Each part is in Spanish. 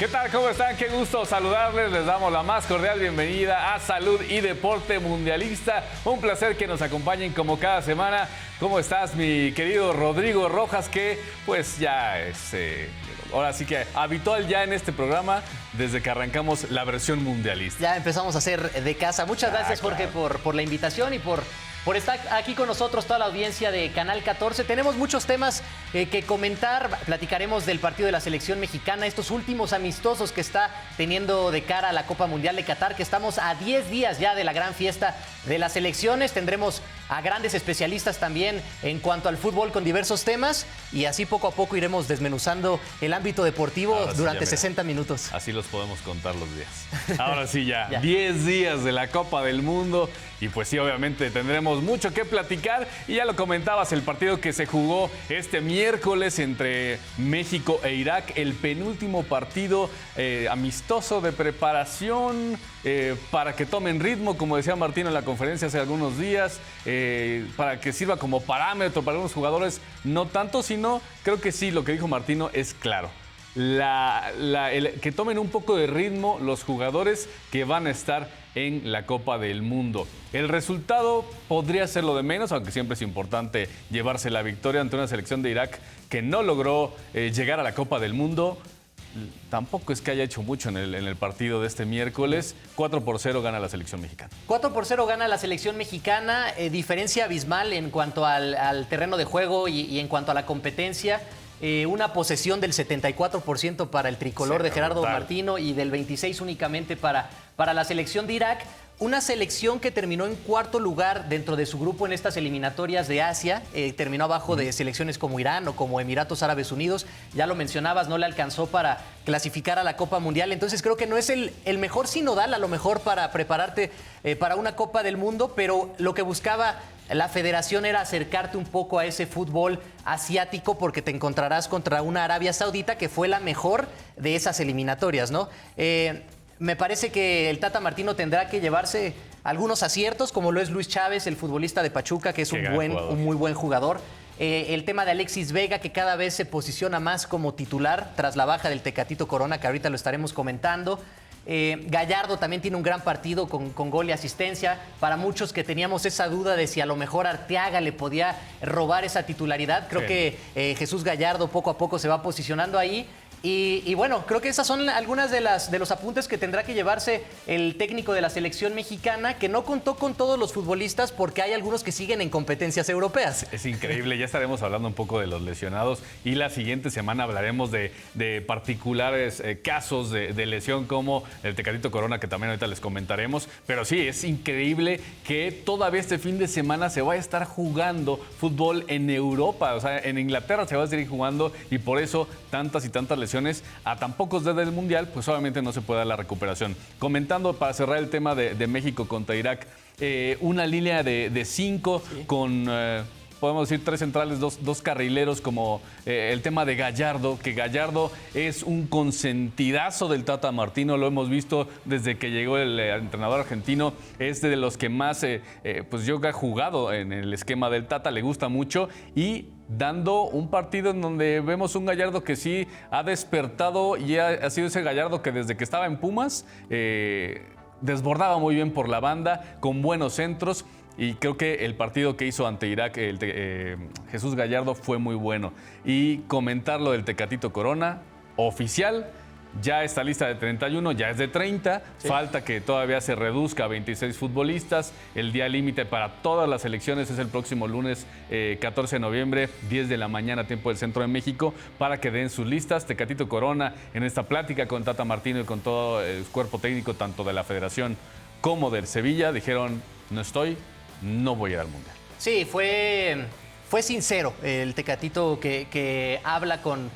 ¿Qué tal? ¿Cómo están? Qué gusto saludarles. Les damos la más cordial bienvenida a Salud y Deporte Mundialista. Un placer que nos acompañen como cada semana. ¿Cómo estás, mi querido Rodrigo Rojas? Que pues ya es, ahora sí que habitual ya en este programa desde que arrancamos la versión mundialista. Ya empezamos a hacer de casa. Muchas gracias, Jorge, claro. por la invitación y por estar aquí con nosotros, toda la audiencia de Canal 14. Tenemos muchos temas que comentar. Platicaremos del partido de la selección mexicana, estos últimos amistosos que está teniendo de cara a la Copa Mundial de Qatar, que estamos a 10 días ya de la gran fiesta de las selecciones. Tendremos a grandes especialistas también en cuanto al fútbol con diversos temas y así poco a poco iremos desmenuzando el ámbito deportivo durante 60 minutos. Así los podemos contar los días. Ahora sí ya, 10 días de la Copa del Mundo y pues sí, obviamente tendremos mucho que platicar y ya lo comentabas, el partido que se jugó este miércoles entre México e Irak, el penúltimo partido amistoso de preparación para que tomen ritmo, como decía Martino en la conferencia hace algunos días, para que sirva como parámetro para algunos jugadores, no tanto, sino creo que sí, lo que dijo Martino es claro. Que tomen un poco de ritmo los jugadores que van a estar en la Copa del Mundo. El resultado podría ser lo de menos, aunque siempre es importante llevarse la victoria ante una selección de Irak que no logró llegar a la Copa del Mundo. Tampoco es que haya hecho mucho en el partido de este miércoles. 4-0 gana la selección mexicana. 4-0 gana la selección mexicana, diferencia abismal en cuanto al terreno de juego y en cuanto a la competencia. Una posesión del 74% para el tricolor de Gerardo Martino y del 26% únicamente para la selección de Irak. Una selección que terminó en cuarto lugar dentro de su grupo en estas eliminatorias de Asia. Terminó abajo de selecciones como Irán o como Emiratos Árabes Unidos. Ya lo mencionabas, no le alcanzó para clasificar a la Copa Mundial. Entonces creo que no es el mejor sinodal a lo mejor para prepararte para una Copa del Mundo, pero lo que buscaba la federación era acercarte un poco a ese fútbol asiático porque te encontrarás contra una Arabia Saudita que fue la mejor de esas eliminatorias, ¿no? Me parece que el Tata Martino tendrá que llevarse algunos aciertos, como lo es Luis Chávez, el futbolista de Pachuca, que es un muy buen jugador. El tema de Alexis Vega, que cada vez se posiciona más como titular tras la baja del Tecatito Corona, que ahorita lo estaremos comentando. Gallardo también tiene un gran partido con gol y asistencia. Para muchos que teníamos esa duda de si a lo mejor Arteaga le podía robar esa titularidad, creo que Jesús Gallardo poco a poco se va posicionando ahí. Y bueno, creo que esas son algunas de los apuntes que tendrá que llevarse el técnico de la selección mexicana, que no contó con todos los futbolistas porque hay algunos que siguen en competencias europeas. Es increíble, ya estaremos hablando un poco de los lesionados y la siguiente semana hablaremos de particulares casos de lesión como el Tecatito Corona, que también ahorita les comentaremos. Pero sí, es increíble que todavía este fin de semana se vaya a estar jugando fútbol en Europa. O sea, en Inglaterra se va a seguir jugando y por eso tantas y tantas lesiones a tan pocos días del Mundial, pues obviamente no se puede dar la recuperación. Comentando para cerrar el tema de México contra Irak, una línea de 5 con... podemos decir 3 centrales, dos carrileros, como el tema de Gallardo, que Gallardo es un consentidazo del Tata Martino, lo hemos visto desde que llegó el entrenador argentino, es de los que más pues yo he jugado en el esquema del Tata, le gusta mucho y dando un partido en donde vemos un Gallardo que sí ha despertado y ha sido ese Gallardo que desde que estaba en Pumas desbordaba muy bien por la banda, con buenos centros. Y creo que el partido que hizo ante Irak Jesús Gallardo fue muy bueno. Y comentar lo del Tecatito Corona, oficial, ya está lista de 31, ya es de 30. Sí. Falta que todavía se reduzca a 26 futbolistas. El día límite para todas las selecciones es el próximo lunes 14 de noviembre, 10 de la mañana, tiempo del centro de México, para que den sus listas. Tecatito Corona, en esta plática con Tata Martino y con todo el cuerpo técnico, tanto de la Federación como del Sevilla, dijeron, no voy a ir al Mundial. Sí, fue sincero el Tecatito que habla con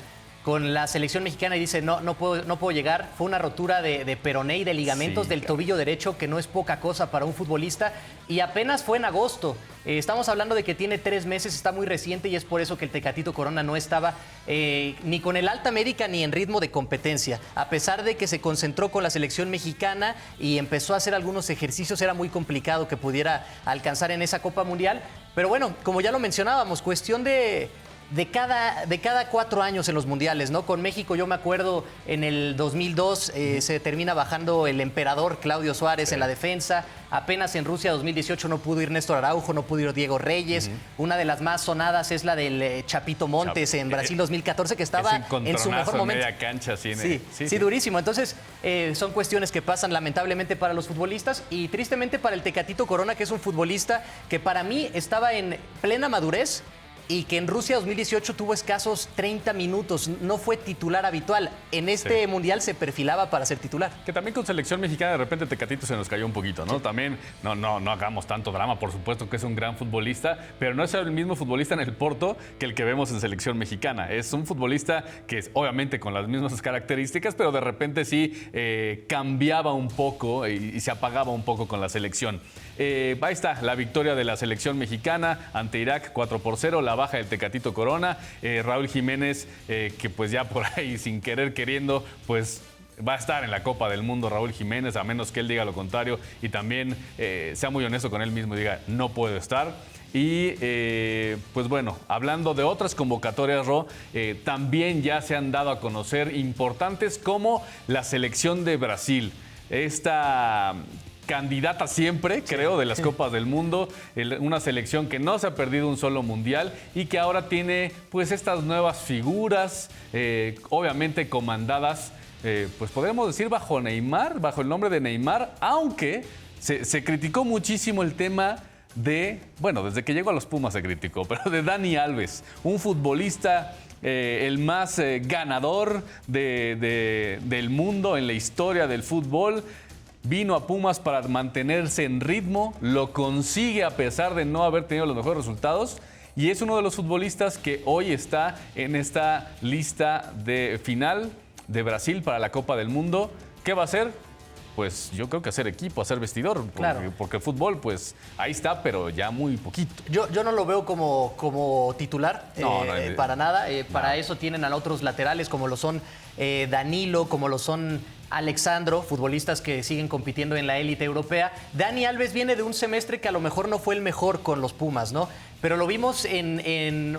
la selección mexicana y dice, no puedo llegar. Fue una rotura de peroné y de ligamentos del tobillo derecho, que no es poca cosa para un futbolista, y apenas fue en agosto. Estamos hablando de que tiene 3 meses, está muy reciente, y es por eso que el Tecatito Corona no estaba ni con el alta médica ni en ritmo de competencia. A pesar de que se concentró con la selección mexicana y empezó a hacer algunos ejercicios, era muy complicado que pudiera alcanzar en esa Copa Mundial. Pero bueno, como ya lo mencionábamos, cuestión de de cada 4 años en los mundiales, ¿no? Con México yo me acuerdo en el 2002 se termina bajando el emperador Claudio Suárez en la defensa. Apenas en Rusia 2018 no pudo ir Néstor Araujo, no pudo ir Diego Reyes. Una de las más sonadas es la del Chapito Montes en Brasil 2014, que estaba en su mejor momento. Media cancha, sí, durísimo. Entonces son cuestiones que pasan lamentablemente para los futbolistas y tristemente para el Tecatito Corona, que es un futbolista que para mí estaba en plena madurez y que en Rusia 2018 tuvo escasos 30 minutos, no fue titular habitual. En este mundial se perfilaba para ser titular. Que también con selección mexicana de repente Tecatito se nos cayó un poquito, ¿no? Sí. También no hagamos tanto drama, por supuesto que es un gran futbolista, pero no es el mismo futbolista en el Porto que el que vemos en selección mexicana. Es un futbolista que es obviamente con las mismas características, pero de repente sí cambiaba un poco y se apagaba un poco con la selección. Ahí está la victoria de la selección mexicana ante Irak 4-0, la baja del Tecatito Corona, Raúl Jiménez, que pues ya por ahí sin querer queriendo, pues va a estar en la Copa del Mundo Raúl Jiménez, a menos que él diga lo contrario y también sea muy honesto con él mismo y diga no puedo estar. Y pues bueno, hablando de otras convocatorias, también ya se han dado a conocer importantes como la selección de Brasil. Esta candidata siempre, creo, de las Copas del Mundo, una selección que no se ha perdido un solo mundial y que ahora tiene pues estas nuevas figuras, obviamente comandadas, pues podríamos decir bajo Neymar, bajo el nombre de Neymar, aunque se criticó muchísimo el tema de, bueno, desde que llegó a los Pumas se criticó, pero de Dani Alves, un futbolista el más ganador del mundo en la historia del fútbol. Vino a Pumas para mantenerse en ritmo, lo consigue a pesar de no haber tenido los mejores resultados y es uno de los futbolistas que hoy está en esta lista de final de Brasil para la Copa del Mundo. ¿Qué va a hacer? Pues yo creo que hacer equipo, hacer vestidor, porque el fútbol pues ahí está, pero ya muy poquito. Yo no lo veo como titular, para nada. Para eso tienen a otros laterales como lo son Danilo, como lo son Alexandro, futbolistas que siguen compitiendo en la élite europea. Dani Alves viene de un semestre que a lo mejor no fue el mejor con los Pumas, ¿no? Pero lo vimos en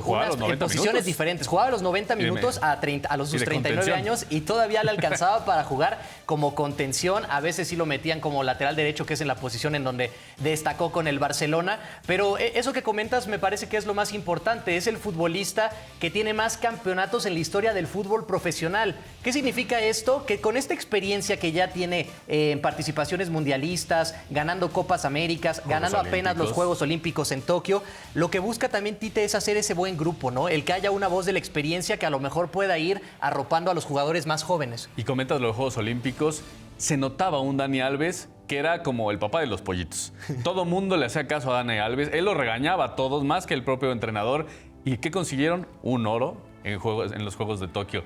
posiciones diferentes. Jugaba los 90 minutos a los sus 39 años y todavía le alcanzaba para jugar como contención. A veces sí lo metían como lateral derecho, que es en la posición en donde destacó con el Barcelona. Pero eso que comentas me parece que es lo más importante. Es el futbolista que tiene más campeonatos en la historia del fútbol profesional. ¿Qué significa esto? Que con esta experiencia que ya tiene en participaciones mundialistas, ganando Copas Américas, ganando apenas los Juegos Olímpicos en Tokio, lo que busca también Tite es hacer ese buen grupo, ¿no? El que haya una voz de la experiencia que a lo mejor pueda ir arropando a los jugadores más jóvenes. Y comentas los Juegos Olímpicos, se notaba un Dani Alves que era como el papá de los pollitos. Todo mundo le hacía caso a Dani Alves, él lo regañaba a todos, más que el propio entrenador. ¿Y qué consiguieron? Un oro en los Juegos de Tokio.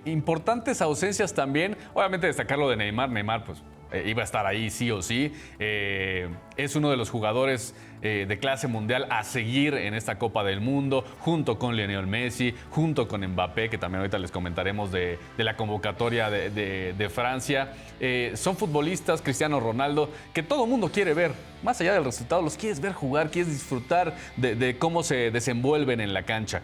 Importantes ausencias también, obviamente destacar lo de Neymar. Neymar, pues iba a estar ahí sí o sí. Es uno de los jugadores de clase mundial a seguir en esta Copa del Mundo, junto con Lionel Messi, junto con Mbappé, que también ahorita les comentaremos de la convocatoria de Francia. Son futbolistas, Cristiano Ronaldo, que todo el mundo quiere ver. Más allá del resultado, los quieres ver jugar, quieres disfrutar de cómo se desenvuelven en la cancha.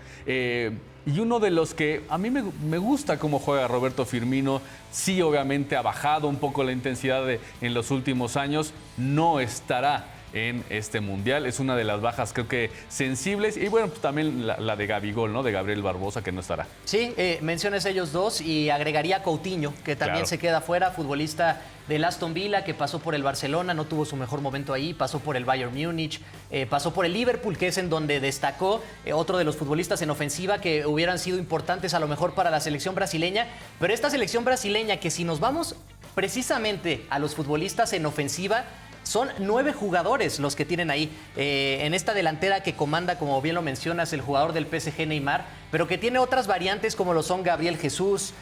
Y uno de los que a mí me gusta cómo juega Roberto Firmino, sí obviamente ha bajado un poco la intensidad en los últimos años, no estará en este mundial. Es una de las bajas creo que sensibles y bueno, pues también la de Gabigol, ¿no? De Gabriel Barbosa, que no estará. Sí, mencionas ellos dos y agregaría a Coutinho, que también se queda fuera, futbolista del Aston Villa, que pasó por el Barcelona, no tuvo su mejor momento ahí, pasó por el Bayern Múnich, pasó por el Liverpool, que es en donde destacó, otro de los futbolistas en ofensiva que hubieran sido importantes a lo mejor para la selección brasileña, pero esta selección brasileña que si nos vamos precisamente a los futbolistas en ofensiva, son 9 jugadores los que tienen ahí en esta delantera que comanda, como bien lo mencionas, el jugador del PSG Neymar, pero que tiene otras variantes como lo son Gabriel Jesús,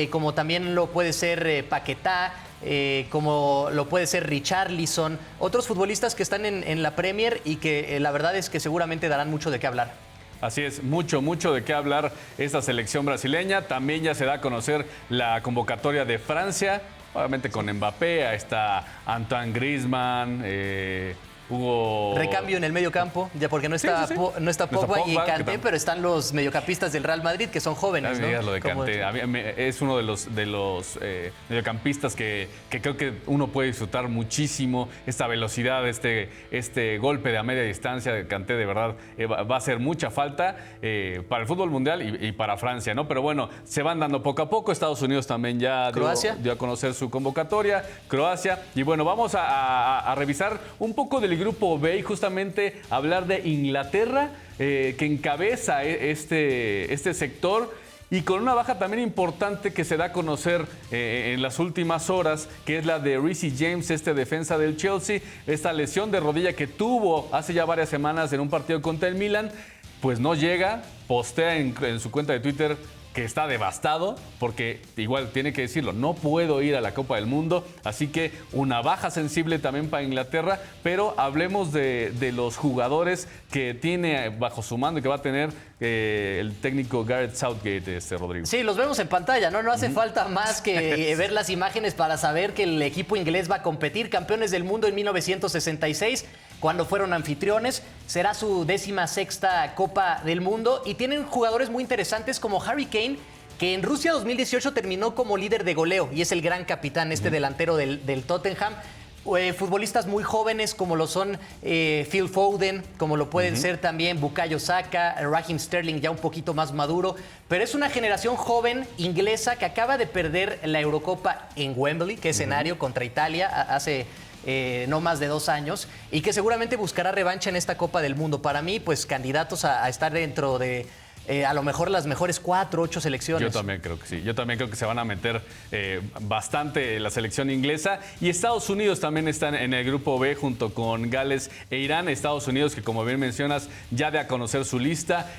como también lo puede ser Paquetá, como lo puede ser Richarlison, otros futbolistas que están en la Premier y que la verdad es que seguramente darán mucho de qué hablar. Así es, mucho de qué hablar esta selección brasileña. También ya se da a conocer la convocatoria de Francia. Obviamente con Mbappé, ahí está Antoine Griezmann, Hugo... Recambio en el medio campo, ya porque no está, Sí. no está Pogba y Kanté, pero están los mediocampistas del Real Madrid, que son jóvenes, No me digas ¿no? lo de Kanté. A mí es uno de los mediocampistas que creo que uno puede disfrutar muchísimo. Esta velocidad, este golpe de a media distancia de Kanté, de verdad, va a hacer mucha falta para el fútbol mundial y para Francia, ¿no? Pero bueno, se van dando poco a poco. Estados Unidos también ya dio a conocer su convocatoria. Croacia. Y bueno, vamos a revisar un poco del grupo B y justamente hablar de Inglaterra, que encabeza este sector y con una baja también importante que se da a conocer en las últimas horas, que es la de Reece James, defensa del Chelsea. Esta lesión de rodilla que tuvo hace ya varias semanas en un partido contra el Milan, pues no llega. Postea en su cuenta de Twitter que está devastado, porque igual tiene que decirlo, no puedo ir a la Copa del Mundo, así que una baja sensible también para Inglaterra, pero hablemos de los jugadores que tiene bajo su mando y que va a tener el técnico Gareth Southgate, Rodrigo. Sí, los vemos en pantalla, ¿no? No hace falta más que ver las imágenes para saber que el equipo inglés va a competir, campeones del mundo en 1966, cuando fueron anfitriones, será su 16ª Copa del Mundo y tienen jugadores muy interesantes como Harry Kane, que en Rusia 2018 terminó como líder de goleo y es el gran capitán, delantero del Tottenham. Futbolistas muy jóvenes como lo son Phil Foden, como lo pueden ser también Bukayo Saka, Raheem Sterling ya un poquito más maduro, pero es una generación joven inglesa que acaba de perder la Eurocopa en Wembley, que es escenario contra Italia hace no más de 2 años, y que seguramente buscará revancha en esta Copa del Mundo. Para mí, pues candidatos a estar dentro de a lo mejor las mejores 4 o 8 selecciones. Yo también creo que sí. Yo también creo que se van a meter bastante la selección inglesa. Y Estados Unidos también están en el grupo B junto con Gales e Irán. Estados Unidos, que como bien mencionas, ya de a conocer su lista.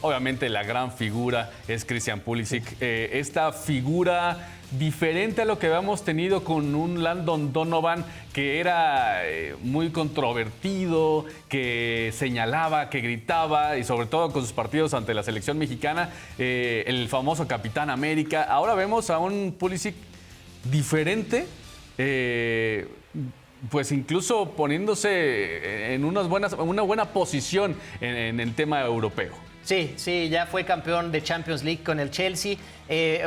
Obviamente la gran figura es Christian Pulisic. Esta figura diferente a lo que habíamos tenido con un Landon Donovan, que era muy controvertido, que señalaba, que gritaba, y sobre todo con sus partidos ante la selección mexicana, el famoso Capitán América. Ahora vemos a un Pulisic diferente, pues incluso poniéndose en una buena posición en el tema europeo. Sí, ya fue campeón de Champions League con el Chelsea.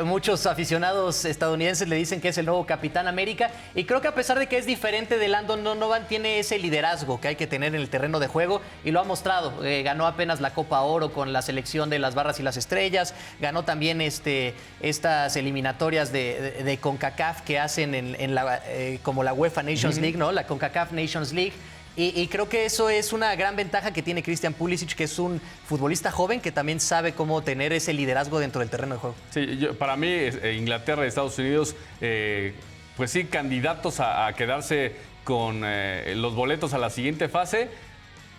Muchos aficionados estadounidenses le dicen que es el nuevo Capitán América. Y creo que a pesar de que es diferente de Landon Donovan, tiene ese liderazgo que hay que tener en el terreno de juego. Y lo ha mostrado. Ganó apenas la Copa Oro con la selección de las Barras y las Estrellas. Ganó también estas eliminatorias de CONCACAF que hacen como la UEFA Nations League, ¿no? La CONCACAF Nations League. Y creo que eso es una gran ventaja que tiene Christian Pulisic, que es un futbolista joven que también sabe cómo tener ese liderazgo dentro del terreno de juego. Sí, para mí Inglaterra y Estados Unidos, pues sí, candidatos a quedarse con los boletos a la siguiente fase.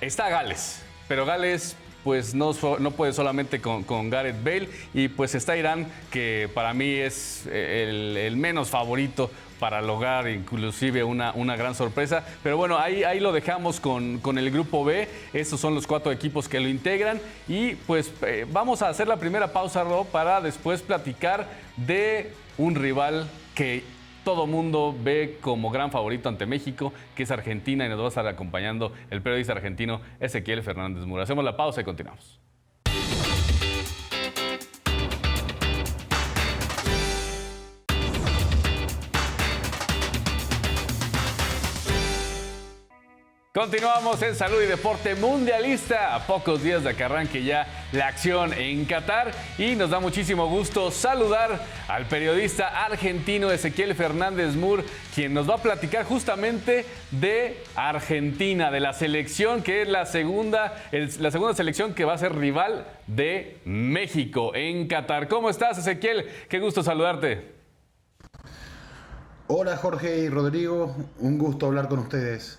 Está Gales, pero Gales pues no puede solamente con Gareth Bale, y pues está Irán, que para mí es el menos favorito para lograr inclusive una gran sorpresa. Pero bueno, ahí lo dejamos con el grupo B. Estos son los 4 equipos que lo integran. Y pues vamos a hacer la primera pausa, Rob, para después platicar de un rival que todo mundo ve como gran favorito ante México, que es Argentina, y nos va a estar acompañando el periodista argentino Ezequiel Fernández Mur. Hacemos la pausa y continuamos. Continuamos en Salud y Deporte Mundialista, a pocos días de que arranque ya la acción en Qatar, y nos da muchísimo gusto saludar al periodista argentino Ezequiel Fernández Mur, quien nos va a platicar justamente de Argentina, de la selección que es la segunda selección que va a ser rival de México en Qatar. ¿Cómo estás, Ezequiel? Qué gusto saludarte. Hola, Jorge y Rodrigo, un gusto hablar con ustedes.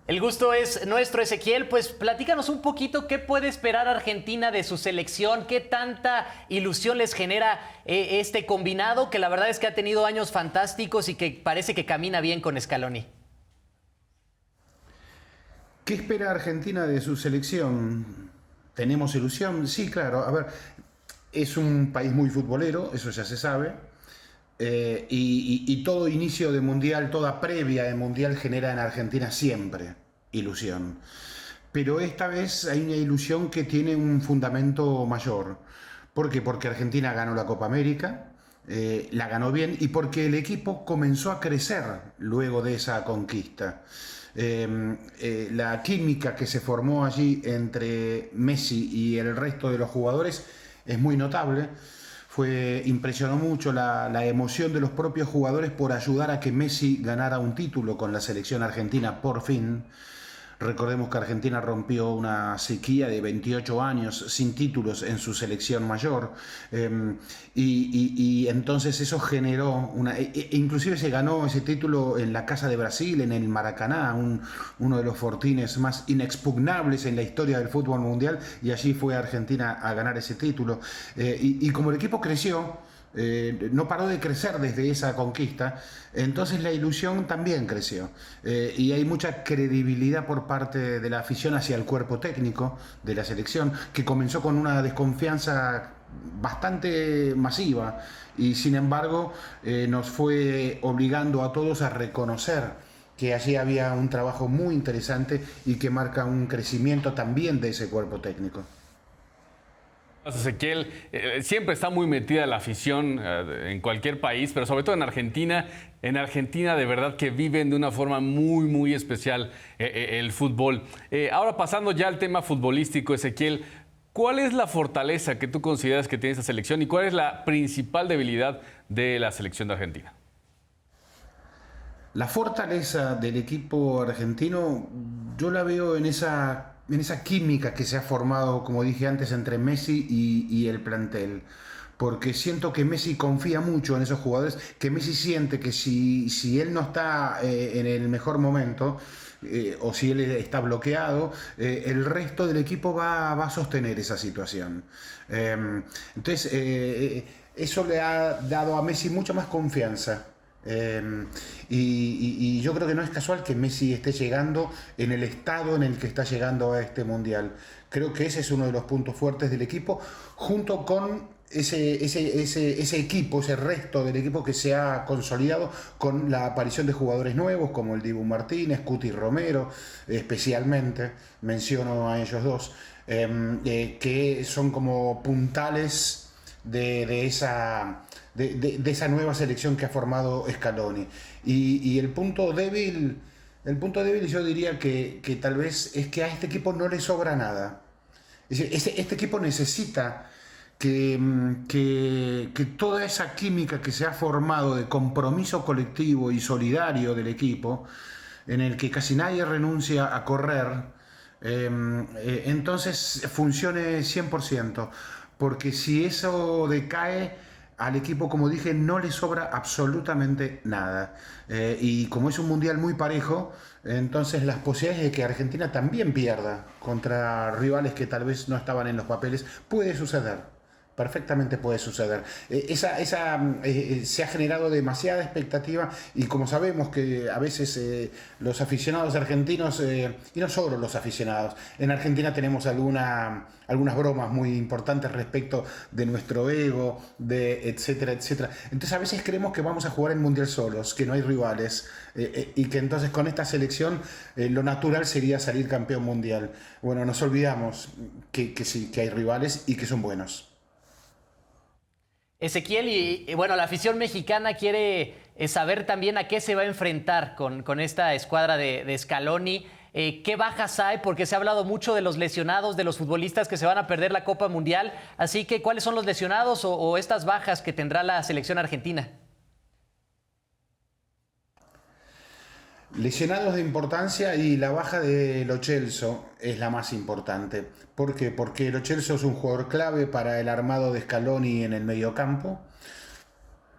El gusto es nuestro, Ezequiel. Pues platícanos un poquito qué puede esperar Argentina de su selección, qué tanta ilusión les genera este combinado, que la verdad es que ha tenido años fantásticos y que parece que camina bien con Scaloni. ¿Qué espera Argentina de su selección? ¿Tenemos ilusión? Sí, claro. A ver, es un país muy futbolero, eso ya se sabe. Y todo inicio de mundial, toda previa de mundial genera en Argentina siempre ilusión. Pero esta vez hay una ilusión que tiene un fundamento mayor. ¿Por qué? Porque Argentina ganó la Copa América, la ganó bien y porque el equipo comenzó a crecer luego de esa conquista. La química que se formó allí entre Messi y el resto de los jugadores es muy notable. Impresionó mucho la emoción de los propios jugadores por ayudar a que Messi ganara un título con la selección argentina por fin. Recordemos que Argentina rompió una sequía de 28 años sin títulos en su selección mayor, y entonces eso generó inclusive se ganó ese título en la Casa de Brasil, en el Maracaná, uno de los fortines más inexpugnables en la historia del fútbol mundial, y allí fue Argentina a ganar ese título. Y como el equipo creció, no paró de crecer desde esa conquista, entonces la ilusión también creció, y hay mucha credibilidad por parte de la afición hacia el cuerpo técnico de la selección, que comenzó con una desconfianza bastante masiva y sin embargo nos fue obligando a todos a reconocer que allí había un trabajo muy interesante y que marca un crecimiento también de ese cuerpo técnico. Ezequiel, siempre está muy metida la afición en cualquier país, pero sobre todo en Argentina. En Argentina de verdad que viven de una forma muy, muy especial el fútbol. Ahora pasando ya al tema futbolístico, Ezequiel, ¿cuál es la fortaleza que tú consideras que tiene esta selección y cuál es la principal debilidad de la selección de Argentina? La fortaleza del equipo argentino yo la veo en esa química que se ha formado, como dije antes, entre Messi y el plantel. Porque siento que Messi confía mucho en esos jugadores, que Messi siente que si él no está en el mejor momento, o si él está bloqueado, el resto del equipo va a sostener esa situación. Entonces, eso le ha dado a Messi mucha más confianza. Y yo creo que no es casual que Messi esté llegando en el estado en el que está llegando a este mundial. Creo que ese es uno de los puntos fuertes del equipo, junto con ese equipo, ese resto del equipo que se ha consolidado con la aparición de jugadores nuevos como el Dibu Martínez, Cuti Romero, especialmente menciono a ellos dos, que son como puntales de esa nueva selección que ha formado Scaloni. Y el punto débil yo diría que tal vez es que a este equipo no le sobra nada. Es decir, este equipo necesita que toda esa química que se ha formado de compromiso colectivo y solidario del equipo, en el que casi nadie renuncia a correr, entonces funcione 100%. Porque si eso decae, al equipo, como dije, no le sobra absolutamente nada. Y como es un mundial muy parejo, entonces las posibilidades de que Argentina también pierda contra rivales que tal vez no estaban en los papeles, puede suceder. Perfectamente puede suceder. Se ha generado demasiada expectativa y como sabemos que a veces los aficionados argentinos, y no solo los aficionados, en Argentina tenemos algunas bromas muy importantes respecto de nuestro ego, de etcétera, etcétera. Entonces a veces creemos que vamos a jugar el mundial solos, que no hay rivales, y que entonces con esta selección lo natural sería salir campeón mundial. Bueno, nos olvidamos que sí, que hay rivales y que son buenos. Ezequiel, y bueno, la afición mexicana quiere saber también a qué se va a enfrentar con esta escuadra de Scaloni. ¿Qué bajas hay? Porque se ha hablado mucho de los lesionados, de los futbolistas que se van a perder la Copa Mundial. Así que, ¿cuáles son los lesionados o estas bajas que tendrá la selección argentina? Lesionados de importancia, y la baja de Lo Celso es la más importante. ¿Por qué? Porque Lo Celso es un jugador clave para el armado de Scaloni en el mediocampo.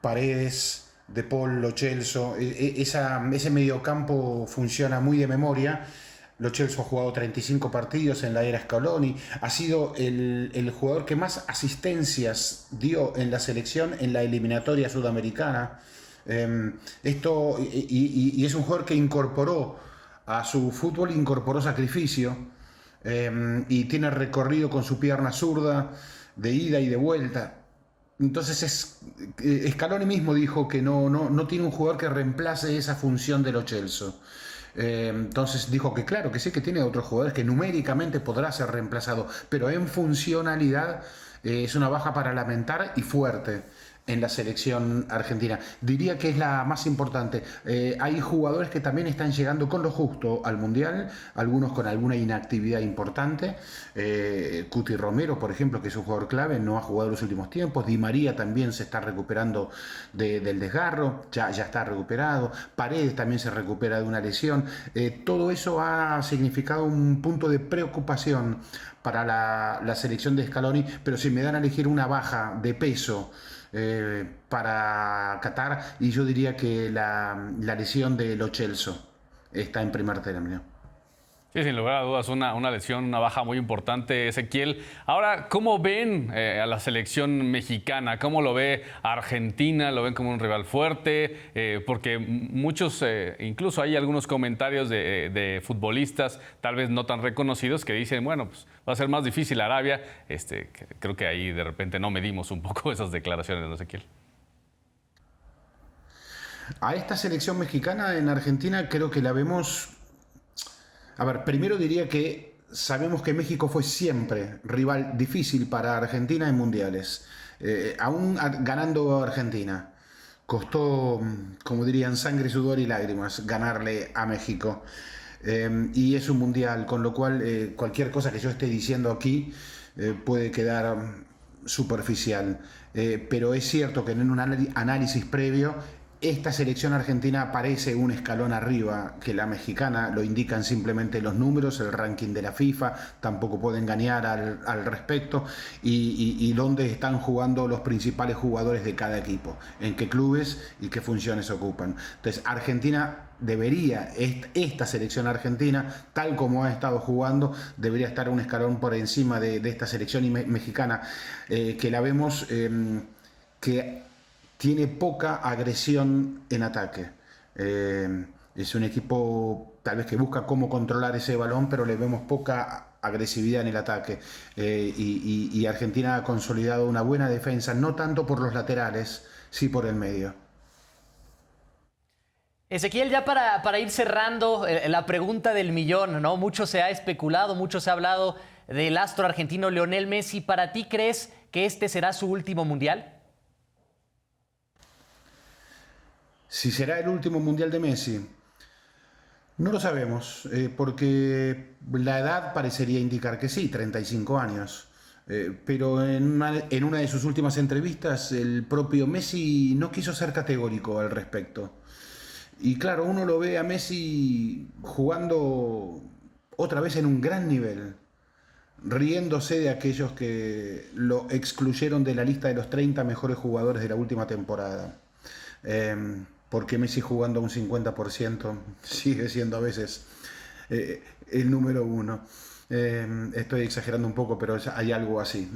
Paredes, De Paul, Lo Celso, ese mediocampo funciona muy de memoria. Lo Celso ha jugado 35 partidos en la era Scaloni, ha sido el jugador que más asistencias dio en la selección en la eliminatoria sudamericana. Y es un jugador que incorporó a su fútbol, incorporó sacrificio, y tiene recorrido con su pierna zurda de ida y de vuelta. Entonces Scaloni mismo dijo que no tiene un jugador que reemplace esa función de Lo Celso. Entonces dijo que claro, que sí, que tiene otros jugadores que numéricamente podrá ser reemplazado, pero en funcionalidad es una baja para lamentar y fuerte en la selección argentina. Diría que es la más importante. Hay jugadores que también están llegando con lo justo al Mundial, algunos con alguna inactividad importante. Cuti Romero, por ejemplo, que es un jugador clave, no ha jugado en los últimos tiempos. Di María también se está recuperando del desgarro, ya está recuperado. Paredes también se recupera de una lesión. Todo eso ha significado un punto de preocupación para la selección de Scaloni, pero si me dan a elegir una baja de peso para Qatar, y yo diría que la lesión de Lo Celso está en primer término. Sí, sin lugar a dudas, una lesión, una baja muy importante, Ezequiel. Ahora, ¿cómo ven a la selección mexicana? ¿Cómo lo ve Argentina? ¿Lo ven como un rival fuerte? Porque muchos, incluso hay algunos comentarios de futbolistas, tal vez no tan reconocidos, que dicen, bueno, pues va a ser más difícil Arabia. Creo que ahí de repente no medimos un poco esas declaraciones, ¿no, Ezequiel? A esta selección mexicana en Argentina creo que la vemos. A ver, primero diría que sabemos que México fue siempre rival difícil para Argentina en mundiales. Aún ganando a Argentina, costó, como dirían, sangre, sudor y lágrimas ganarle a México. Y es un mundial, con lo cual cualquier cosa que yo esté diciendo aquí puede quedar superficial. Pero es cierto que en un análisis previo, esta selección argentina parece un escalón arriba que la mexicana, lo indican simplemente los números, el ranking de la FIFA, tampoco puede engañar al respecto, y dónde están jugando los principales jugadores de cada equipo, en qué clubes y qué funciones ocupan. Entonces, Argentina debería, esta selección argentina, tal como ha estado jugando, debería estar un escalón por encima de esta selección mexicana, que la vemos que tiene poca agresión en ataque. Es un equipo tal vez que busca cómo controlar ese balón, pero le vemos poca agresividad en el ataque. Y Argentina ha consolidado una buena defensa, no tanto por los laterales, sí por el medio. Ezequiel, ya para ir cerrando, la pregunta del millón, ¿no? Mucho se ha especulado, mucho se ha hablado del astro argentino Lionel Messi. ¿Para ti crees que este será su último mundial? Si será el último mundial de Messi, no lo sabemos, porque la edad parecería indicar que sí, 35 años. Pero en una de sus últimas entrevistas, el propio Messi no quiso ser categórico al respecto. Y claro, uno lo ve a Messi jugando otra vez en un gran nivel, riéndose de aquellos que lo excluyeron de la lista de los 30 mejores jugadores de la última temporada. Porque Messi jugando a un 50% sigue siendo a veces el número uno. Estoy exagerando un poco, pero hay algo así.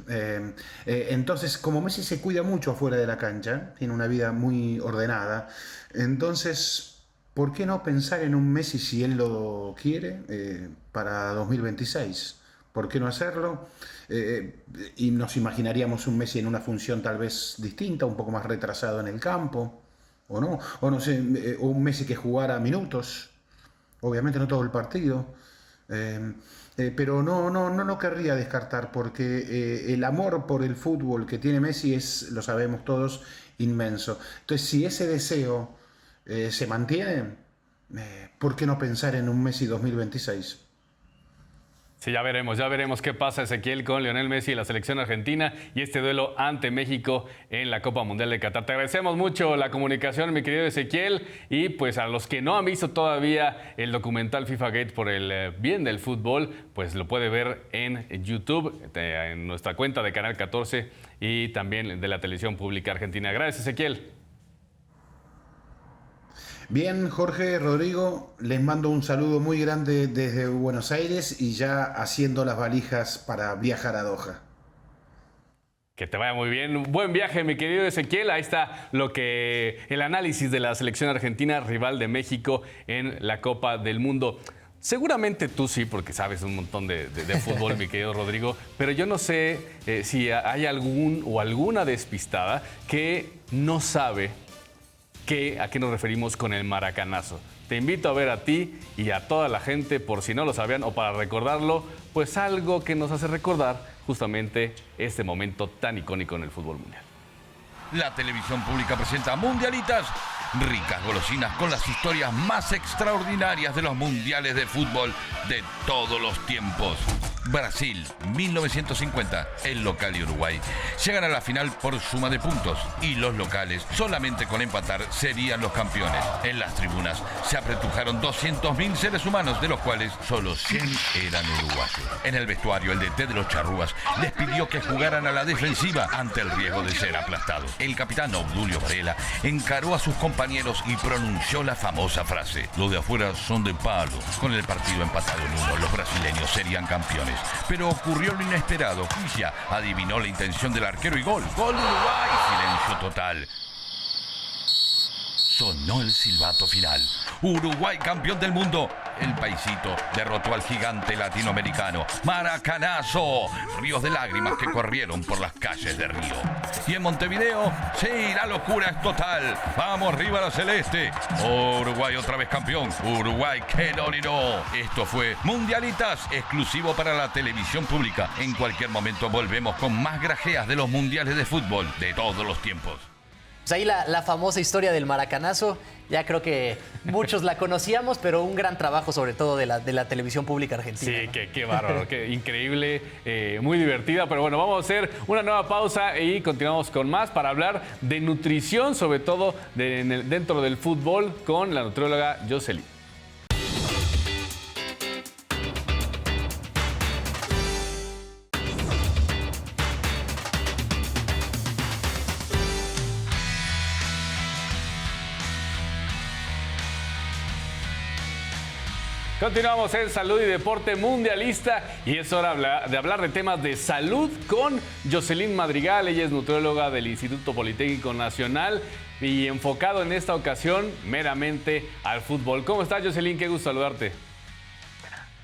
Entonces, como Messi se cuida mucho afuera de la cancha, tiene una vida muy ordenada, entonces, ¿por qué no pensar en un Messi, si él lo quiere, para 2026? ¿Por qué no hacerlo? Y nos imaginaríamos un Messi en una función tal vez distinta, un poco más retrasado en el campo. O no sé, un Messi que jugara minutos, obviamente no todo el partido, pero no lo querría descartar, porque el amor por el fútbol que tiene Messi es, lo sabemos todos, inmenso. Entonces, si ese deseo se mantiene, ¿por qué no pensar en un Messi 2026? Sí, ya veremos qué pasa, Ezequiel, con Lionel Messi y la selección argentina y este duelo ante México en la Copa Mundial de Qatar. Te agradecemos mucho la comunicación, mi querido Ezequiel, y pues a los que no han visto todavía el documental FIFA Gate por el bien del fútbol, pues lo puede ver en YouTube, en nuestra cuenta de Canal 14 y también de la televisión pública argentina. Gracias, Ezequiel. Bien, Jorge, Rodrigo, les mando un saludo muy grande desde Buenos Aires y ya haciendo las valijas para viajar a Doha. Que te vaya muy bien. Buen viaje, mi querido Ezequiel. Ahí está el análisis de la selección argentina, rival de México en la Copa del Mundo. Seguramente tú sí, porque sabes un montón de fútbol, mi querido Rodrigo, pero yo no sé si hay algún o alguna despistada que no sabe a qué nos referimos con el maracanazo. te invito a ver a ti y a toda la gente, por si no lo sabían o para recordarlo, pues algo que nos hace recordar justamente este momento tan icónico en el fútbol mundial. La televisión pública presenta Mundialitas, ricas golosinas con las historias más extraordinarias de los mundiales de fútbol de todos los tiempos. Brasil, 1950, el local y Uruguay llegan a la final por suma de puntos y los locales, solamente con empatar, serían los campeones. En las tribunas se apretujaron 200.000 seres humanos, de los cuales solo 100 eran uruguayos. En el vestuario, el DT de los charrúas les pidió que jugaran a la defensiva ante el riesgo de ser aplastados. El capitán Obdulio Varela encaró a sus compañeros y pronunció la famosa frase: los de afuera son de palo. Con el partido empatado en 1, los brasileños serían campeones. Pero ocurrió lo inesperado. Quilla adivinó la intención del arquero y gol. ¡Gol Uruguay! Silencio total. Sonó el silbato final. Uruguay campeón del mundo. El paisito derrotó al gigante latinoamericano. ¡Maracanazo! Ríos de lágrimas que corrieron por las calles de Río. Y en Montevideo, sí, la locura es total. ¡Vamos, arriba la celeste! Uruguay otra vez campeón. Uruguay, que no. Esto fue Mundialitas, exclusivo para la televisión pública. En cualquier momento volvemos con más grajeas de los mundiales de fútbol de todos los tiempos. Pues ahí la famosa historia del maracanazo, ya creo que muchos la conocíamos, pero un gran trabajo sobre todo de la televisión pública argentina. Sí, ¿no? qué bárbaro, qué increíble, muy divertida. Pero bueno, vamos a hacer una nueva pausa y continuamos con más para hablar de nutrición, sobre todo dentro del fútbol, con la nutrióloga Jocelyn. Continuamos en Salud y Deporte Mundialista y es hora de hablar de temas de salud con Jocelyn Madrigal. Ella es nutrióloga del Instituto Politécnico Nacional y enfocado en esta ocasión meramente al fútbol. ¿Cómo estás, Jocelyn? Qué gusto saludarte.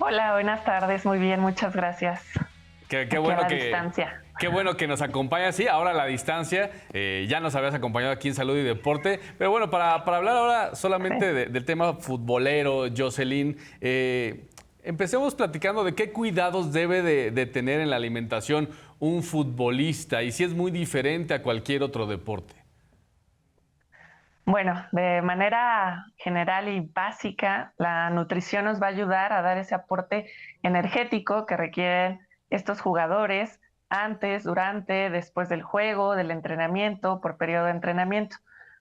Hola, buenas tardes. Muy bien, muchas gracias. Qué bueno que distancia. Qué bueno que nos acompañas, sí, ahora a la distancia, ya nos habías acompañado aquí en Salud y Deporte, pero bueno, para hablar ahora solamente del tema futbolero, Jocelyn, empecemos platicando de qué cuidados debe de tener en la alimentación un futbolista y si es muy diferente a cualquier otro deporte. Bueno, de manera general y básica, la nutrición nos va a ayudar a dar ese aporte energético que requieren estos jugadores antes, durante, después del juego, del entrenamiento, por periodo de entrenamiento,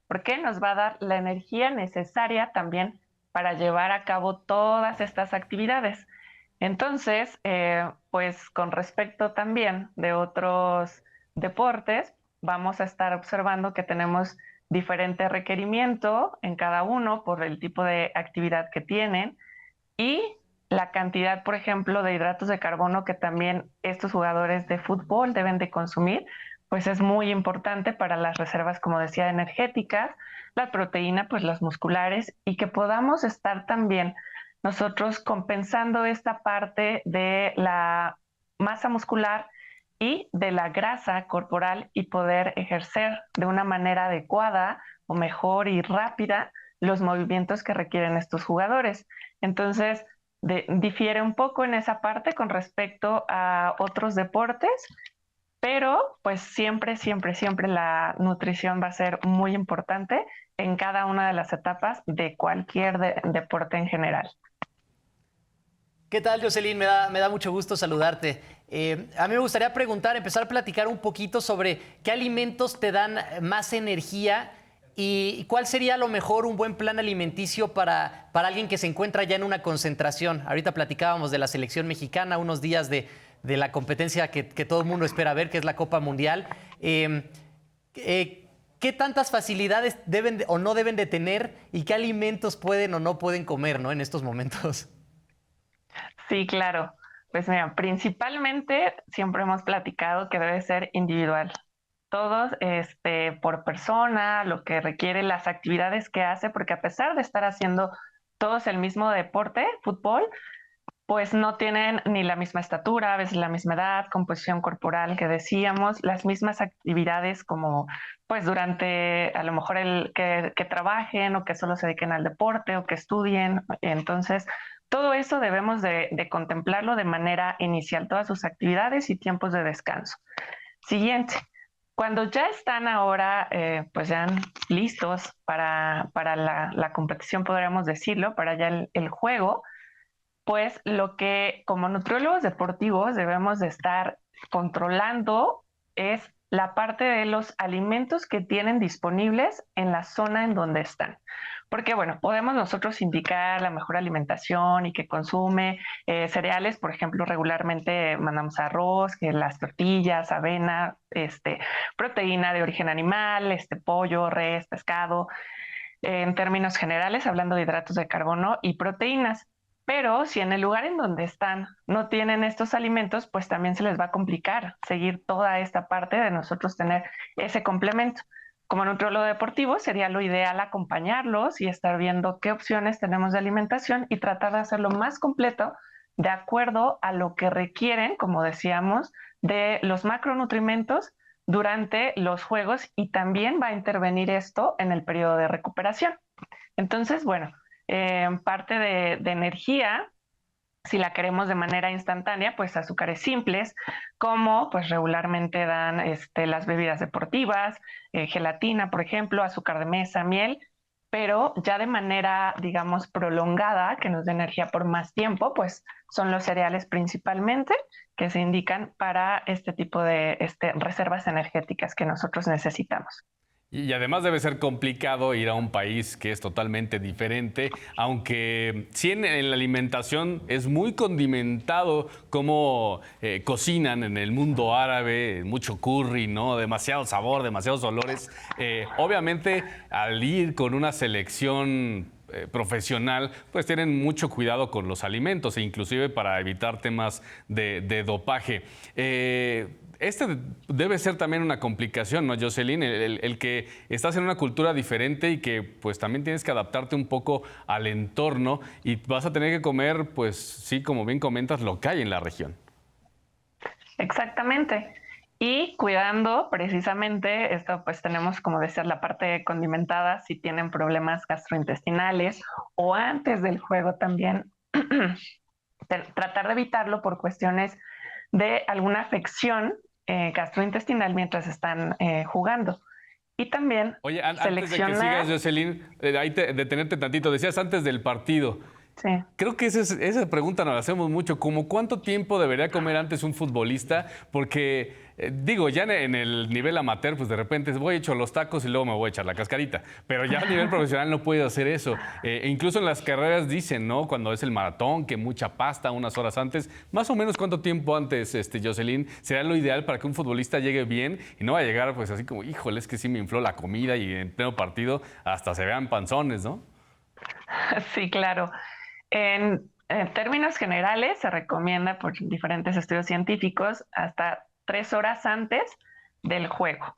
porque nos va a dar la energía necesaria también para llevar a cabo todas estas actividades. Entonces, pues con respecto también de otros deportes, vamos a estar observando que tenemos diferente requerimiento en cada uno por el tipo de actividad que tienen y la cantidad, por ejemplo, de hidratos de carbono que también estos jugadores de fútbol deben de consumir, pues es muy importante para las reservas, como decía, energéticas, la proteína, pues las musculares, y que podamos estar también nosotros compensando esta parte de la masa muscular y de la grasa corporal y poder ejercer de una manera adecuada o mejor y rápida los movimientos que requieren estos jugadores. Entonces, difiere un poco en esa parte con respecto a otros deportes, pero pues siempre la nutrición va a ser muy importante en cada una de las etapas de cualquier deporte en general. ¿Qué tal, Jocelyn? Me da mucho gusto saludarte. A mí me gustaría empezar a platicar un poquito sobre qué alimentos te dan más energía y cuál sería a lo mejor un buen plan alimenticio para alguien que se encuentra ya en una concentración. Ahorita platicábamos de la selección mexicana, unos días de la competencia que todo el mundo espera ver, que es la Copa Mundial. ¿Qué tantas facilidades deben o no deben de tener y qué alimentos pueden o no pueden comer, ¿no?, en estos momentos? Sí, claro. Pues mira, principalmente siempre hemos platicado que debe ser individual. Todos por persona, lo que requiere, las actividades que hace, porque a pesar de estar haciendo todos el mismo deporte, fútbol, pues no tienen ni la misma estatura, a veces la misma edad, composición corporal que decíamos, las mismas actividades como pues durante a lo mejor que trabajen o que solo se dediquen al deporte o que estudien. Entonces, todo eso debemos de contemplarlo de manera inicial, todas sus actividades y tiempos de descanso. Siguiente. Cuando ya están ahora, pues ya listos para la competición, podríamos decirlo, para ya el juego, pues lo que como nutriólogos deportivos debemos de estar controlando es la parte de los alimentos que tienen disponibles en la zona en donde están. Porque bueno, podemos nosotros indicar la mejor alimentación y que consume cereales, por ejemplo, regularmente mandamos arroz, que las tortillas, avena, proteína de origen animal, pollo, res, pescado, en términos generales, hablando de hidratos de carbono y proteínas. Pero si en el lugar en donde están no tienen estos alimentos, pues también se les va a complicar seguir toda esta parte de nosotros tener ese complemento. Como nutriólogo deportivo sería lo ideal acompañarlos y estar viendo qué opciones tenemos de alimentación y tratar de hacerlo más completo de acuerdo a lo que requieren, como decíamos, de los macronutrientes durante los juegos, y también va a intervenir esto en el periodo de recuperación. Entonces, bueno, parte de energía, si la queremos de manera instantánea, pues azúcares simples, como pues regularmente dan las bebidas deportivas, gelatina, por ejemplo, azúcar de mesa, miel, pero ya de manera, digamos, prolongada, que nos dé energía por más tiempo, pues son los cereales principalmente que se indican para este tipo de reservas energéticas que nosotros necesitamos. Y además debe ser complicado ir a un país que es totalmente diferente, aunque sí en la alimentación es muy condimentado como cocinan en el mundo árabe, mucho curry, ¿no? Demasiado sabor, demasiados olores. Obviamente al ir con una selección profesional, pues tienen mucho cuidado con los alimentos e inclusive para evitar temas de dopaje. Debe ser también una complicación, ¿no, Jocelyn? El que estás en una cultura diferente y que pues también tienes que adaptarte un poco al entorno y vas a tener que comer, pues sí, como bien comentas, lo que hay en la región. Exactamente. Y cuidando precisamente esto, pues tenemos, como decía, la parte condimentada, si tienen problemas gastrointestinales o antes del juego también, tratar de evitarlo por cuestiones de alguna afección gastrointestinal mientras están jugando. Y también Oye, antes de que sigas, Jocelyn, ahí detenerte tantito. Decías antes del partido. Sí. Creo que esa pregunta nos la hacemos mucho. ¿Cómo cuánto tiempo debería comer antes un futbolista? Porque, digo, ya en el nivel amateur, pues de repente voy a echar los tacos y luego me voy a echar la cascarita. Pero ya a nivel profesional no puedes hacer eso. Incluso en las carreras dicen, ¿no? Cuando es el maratón, que mucha pasta unas horas antes. Más o menos, ¿cuánto tiempo antes, Jocelyn, será lo ideal para que un futbolista llegue bien y no va a llegar, pues así como, híjole, es que sí me infló la comida y en pleno partido hasta se vean panzones, ¿no? Sí, claro. En términos generales, se recomienda por diferentes estudios científicos hasta 3 horas antes del juego.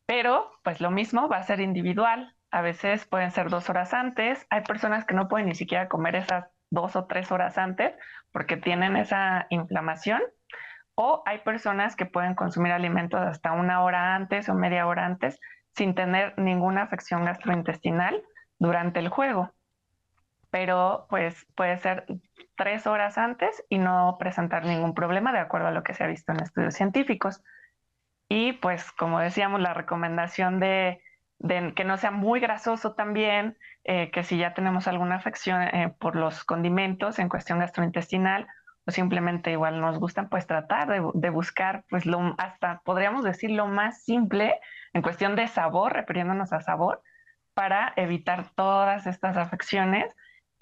Pero, pues lo mismo va a ser individual. A veces pueden ser 2 horas antes. Hay personas que no pueden ni siquiera comer esas 2 o 3 horas antes porque tienen esa inflamación. O hay personas que pueden consumir alimentos hasta 1 hora antes o media hora antes sin tener ninguna afección gastrointestinal durante el juego. Pero pues puede ser 3 horas antes y no presentar ningún problema de acuerdo a lo que se ha visto en estudios científicos. Y pues como decíamos, la recomendación de que no sea muy grasoso también, que si ya tenemos alguna afección por los condimentos en cuestión gastrointestinal o simplemente igual nos gustan, pues tratar de buscar pues hasta podríamos decir lo más simple en cuestión de sabor, refiriéndonos a sabor, para evitar todas estas afecciones.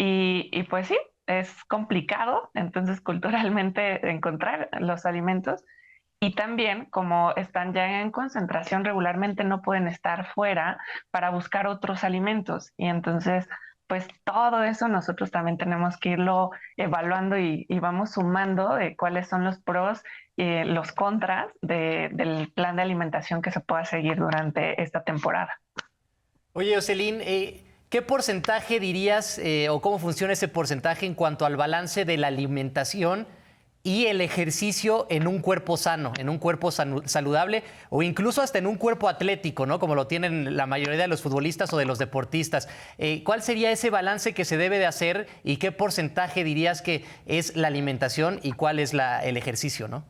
Y pues sí, es complicado, entonces culturalmente encontrar los alimentos, y también como están ya en concentración regularmente no pueden estar fuera para buscar otros alimentos, y entonces pues todo eso nosotros también tenemos que irlo evaluando y vamos sumando de cuáles son los pros y los contras del plan de alimentación que se pueda seguir durante esta temporada. Oye, Jocelyn, ¿qué porcentaje dirías o cómo funciona ese porcentaje en cuanto al balance de la alimentación y el ejercicio en un cuerpo sano, en un cuerpo saludable o incluso hasta en un cuerpo atlético, ¿no? Como lo tienen la mayoría de los futbolistas o de los deportistas? ¿Cuál sería ese balance que se debe de hacer y qué porcentaje dirías que es la alimentación y cuál es el ejercicio, ¿no?